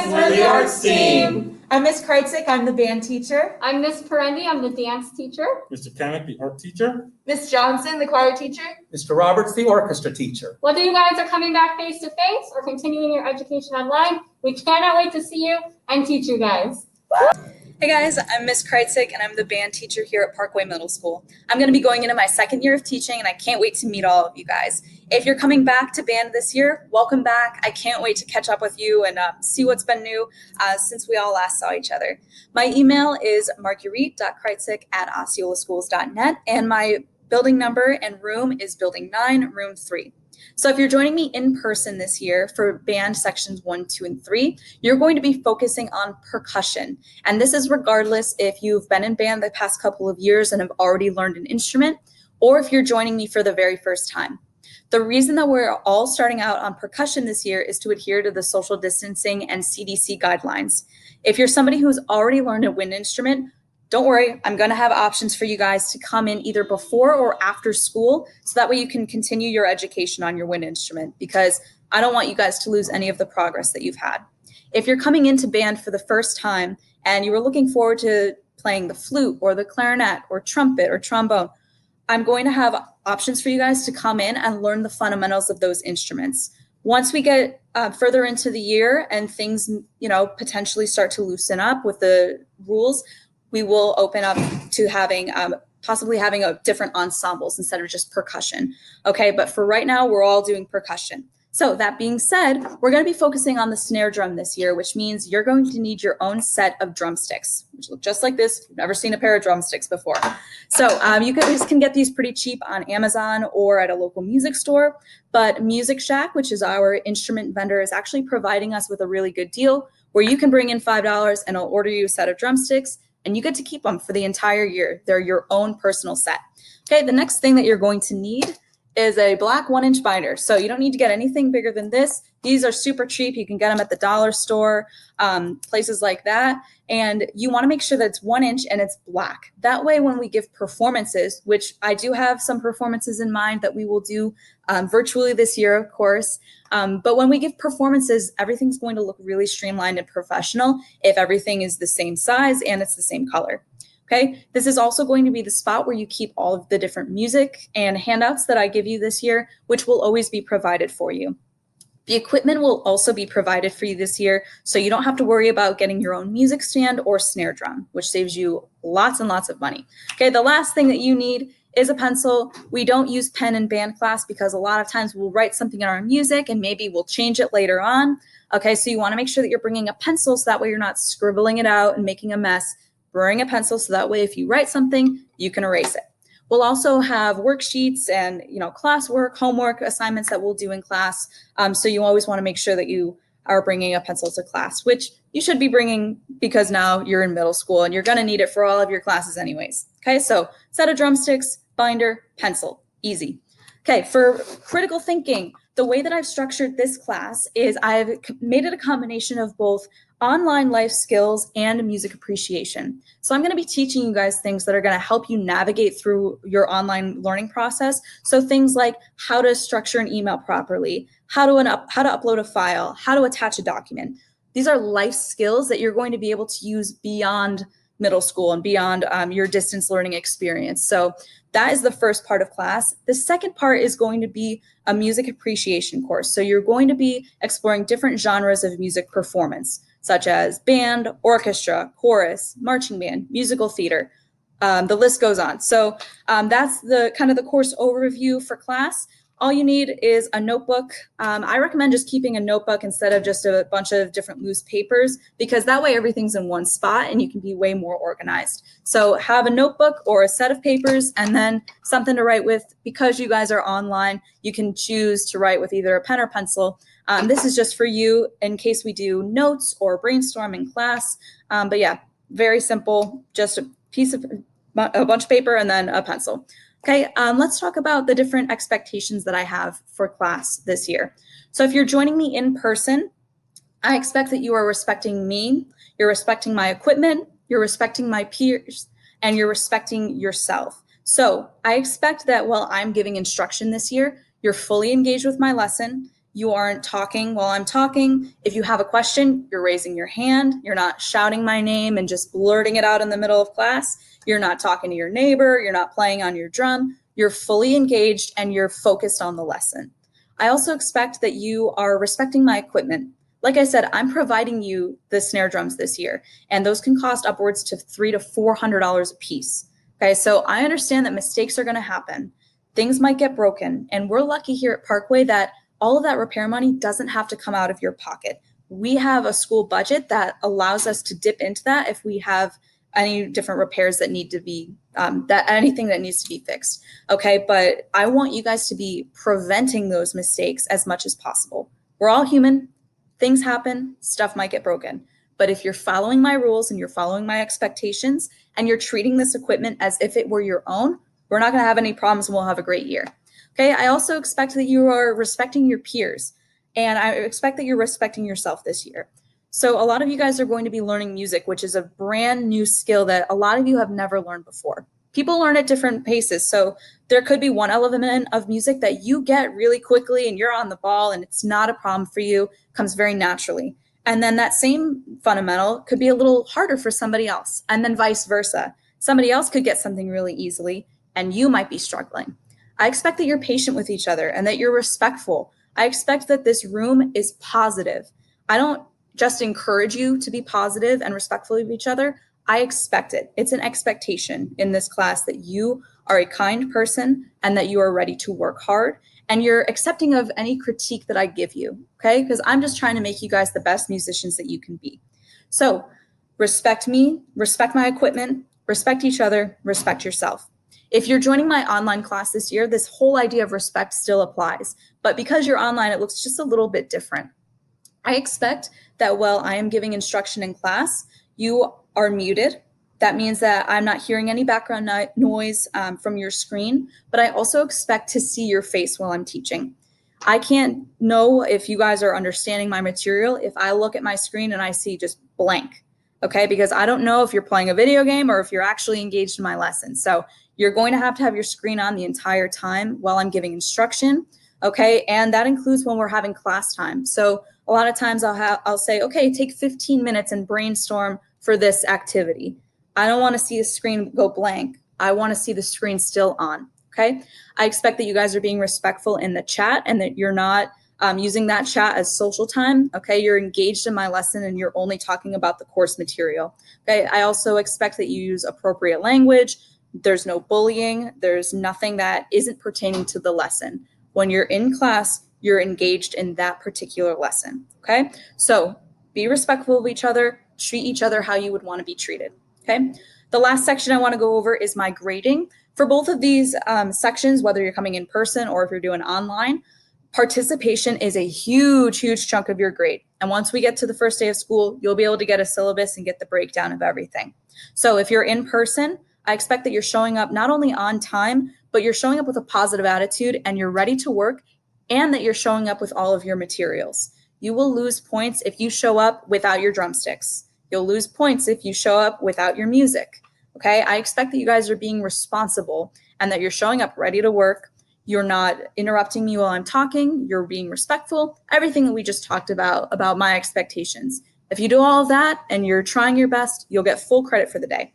guys, we're the arts team. I'm Miss Kreitsek, I'm the band teacher. I'm Miss Perendi, I'm the dance teacher. Mr. Kamek, the art teacher. Miss Johnson, the choir teacher. Mr. Roberts, the orchestra teacher. Whether you guys are coming back face to face or continuing your education online, we cannot wait to see you and teach you guys. Hey guys, I'm Miss Kreitsek and I'm the band teacher here at Parkway Middle School. I'm going to be going into my second year of teaching and I can't wait to meet all of you guys. If you're coming back to band this year, welcome back. I can't wait to catch up with you and see what's been new since we all last saw each other. My email is marguerite.kreitsek@osceolaschools.net and my building number and room is building 9, room 3. So if you're joining me in person this year for band sections 1, 2, and 3, you're going to be focusing on percussion. And this is regardless if you've been in band the past couple of years and have already learned an instrument, or if you're joining me for the very first time. The reason that we're all starting out on percussion this year is to adhere to the social distancing and CDC guidelines. If you're somebody who's already learned a wind instrument, don't worry, I'm going to have options for you guys to come in either before or after school so that way you can continue your education on your wind instrument because I don't want you guys to lose any of the progress that you've had. If you're coming into band for the first time and you were looking forward to playing the flute or the clarinet or trumpet or trombone, I'm going to have options for you guys to come in and learn the fundamentals of those instruments. Once we get further into the year and things, potentially start to loosen up with the rules, we will open up to having possibly having a different ensembles instead of just percussion. Okay, but for right now, we're all doing percussion. So that being said, we're going to be focusing on the snare drum this year, which means you're going to need your own set of drumsticks, which look just like this. You've never seen a pair of drumsticks before. So you guys can get these pretty cheap on Amazon or at a local music store. But Music Shack, which is our instrument vendor, is actually providing us with a really good deal where you can bring in $5 and I'll order you a set of drumsticks. And you get to keep them for the entire year. They're your own personal set. Okay, the next thing that you're going to need is a black 1-inch binder. So you don't need to get anything bigger than this. These are super cheap. You can get them at the dollar store, places like that. And you want to make sure that it's 1 inch and it's black. That way, when we give performances, which I do have some performances in mind that we will do virtually this year, of course. But when we give performances, everything's going to look really streamlined and professional if everything is the same size and it's the same color. Okay, this is also going to be the spot where you keep all of the different music and handouts that I give you this year, which will always be provided for you. The equipment will also be provided for you this year, so you don't have to worry about getting your own music stand or snare drum, which saves you lots and lots of money. Okay, the last thing that you need is a pencil. We don't use pen in band class because a lot of times we'll write something in our music and maybe we'll change it later on. Okay, so you want to make sure that you're bringing a pencil so that way you're not scribbling it out and making a mess. Bring a pencil so that way if you write something, you can erase it. We'll also have worksheets and classwork, homework assignments that we'll do in class. So you always want to make sure that you are bringing a pencil to class, which you should be bringing because now you're in middle school and you're going to need it for all of your classes anyways. Okay, so set of drumsticks, binder, pencil, easy. Okay, for critical thinking, the way that I've structured this class is I've made it a combination of both online life skills and music appreciation. So I'm going to be teaching you guys things that are going to help you navigate through your online learning process. So things like how to structure an email properly, how to upload a file, how to attach a document. These are life skills that you're going to be able to use beyond middle school and beyond your distance learning experience. So that is the first part of class. The second part is going to be a music appreciation course. So you're going to be exploring different genres of music performance, such as band, orchestra, chorus, marching band, musical theater. The list goes on. So that's the kind of the course overview for class. All you need is a notebook. I recommend just keeping a notebook instead of just a bunch of different loose papers because that way everything's in one spot and you can be way more organized. So have a notebook or a set of papers and then something to write with. Because you guys are online, you can choose to write with either a pen or pencil. This is just for you in case we do notes or brainstorm in class. But yeah, very simple, just a bunch of paper and then a pencil. Okay, let's talk about the different expectations that I have for class this year. So if you're joining me in person, I expect that you are respecting me, you're respecting my equipment, you're respecting my peers, and you're respecting yourself. So I expect that while I'm giving instruction this year, you're fully engaged with my lesson, You aren't talking while I'm talking. If you have a question, you're raising your hand. You're not shouting my name and just blurting it out in the middle of class. You're not talking to your neighbor. You're not playing on your drum. You're fully engaged and you're focused on the lesson. I also expect that you are respecting my equipment. Like I said, I'm providing you the snare drums this year, and those can cost upwards to $300 to $400 a piece. Okay, so I understand that mistakes are going to happen. Things might get broken, and we're lucky here at Parkway that all of that repair money doesn't have to come out of your pocket. We have a school budget that allows us to dip into that if we have any different repairs that need to be, anything that needs to be fixed. Okay, but I want you guys to be preventing those mistakes as much as possible. We're all human. Things happen, stuff might get broken. But if you're following my rules and you're following my expectations and you're treating this equipment as if it were your own, we're not going to have any problems and we'll have a great year. Okay, I also expect that you are respecting your peers, and I expect that you're respecting yourself this year. So a lot of you guys are going to be learning music, which is a brand new skill that a lot of you have never learned before. People learn at different paces. So there could be one element of music that you get really quickly and you're on the ball and it's not a problem for you, comes very naturally. And then that same fundamental could be a little harder for somebody else, and then vice versa. Somebody else could get something really easily and you might be struggling. I expect that you're patient with each other and that you're respectful. I expect that this room is positive. I don't just encourage you to be positive and respectful of each other. I expect it. It's an expectation in this class that you are a kind person and that you are ready to work hard and you're accepting of any critique that I give you, okay? Because I'm just trying to make you guys the best musicians that you can be. So respect me, respect my equipment, respect each other, respect yourself. If you're joining my online class this year, this whole idea of respect still applies. But because you're online, it looks just a little bit different. I expect that while I am giving instruction in class, you are muted. That means that I'm not hearing any background noise from your screen, but I also expect to see your face while I'm teaching. I can't know if you guys are understanding my material if I look at my screen and I see just blank, okay? Because I don't know if you're playing a video game or if you're actually engaged in my lesson. So you're going to have your screen on the entire time while I'm giving instruction, okay? And that includes when we're having class time. So a lot of times I'll say, okay, take 15 minutes and brainstorm for this activity. I don't want to see the screen go blank. I want to see the screen still on, okay? I expect that you guys are being respectful in the chat and that you're not using that chat as social time, okay? You're engaged in my lesson and you're only talking about the course material, okay? I also expect that you use appropriate language. There's no bullying. There's nothing that isn't pertaining to the lesson. When you're in class, you're engaged in that particular lesson, okay? So be respectful of each other, treat each other how you would want to be treated, okay? The last section I want to go over is my grading. For both of these sections, whether you're coming in person or if you're doing online, participation is a huge, huge chunk of your grade. And once we get to the first day of school, you'll be able to get a syllabus and get the breakdown of everything. So if you're in person, I expect that you're showing up not only on time, but you're showing up with a positive attitude and you're ready to work, and that you're showing up with all of your materials. You will lose points if you show up without your drumsticks. You'll lose points if you show up without your music, okay? I expect that you guys are being responsible and that you're showing up ready to work. You're not interrupting me while I'm talking. You're being respectful. Everything that we just talked about my expectations. If you do all of that and you're trying your best, you'll get full credit for the day,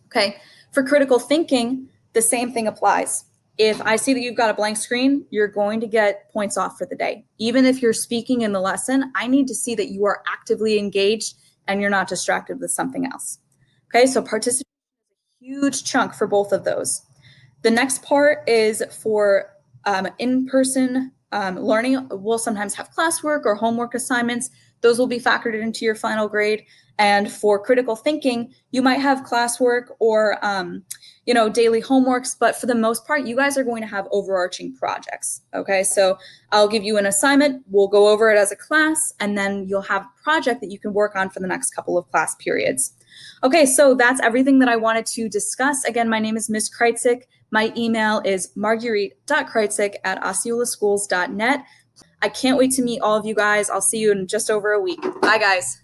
okay? For critical thinking, the same thing applies. If I see that you've got a blank screen, you're going to get points off for the day. Even if you're speaking in the lesson, I need to see that you are actively engaged and you're not distracted with something else. Okay, so participation is a huge chunk for both of those. The next part is for in-person learning. We'll sometimes have classwork or homework assignments. Those will be factored into your final grade. And for critical thinking, you might have classwork or daily homeworks, but for the most part, you guys are going to have overarching projects, okay? So I'll give you an assignment, we'll go over it as a class, and then you'll have a project that you can work on for the next couple of class periods. Okay, so that's everything that I wanted to discuss. Again, my name is Ms. Kreitsek. My email is marguerite.kreitsek@osceolaschools.net. I can't wait to meet all of you guys. I'll see you in just over a week. Bye, guys.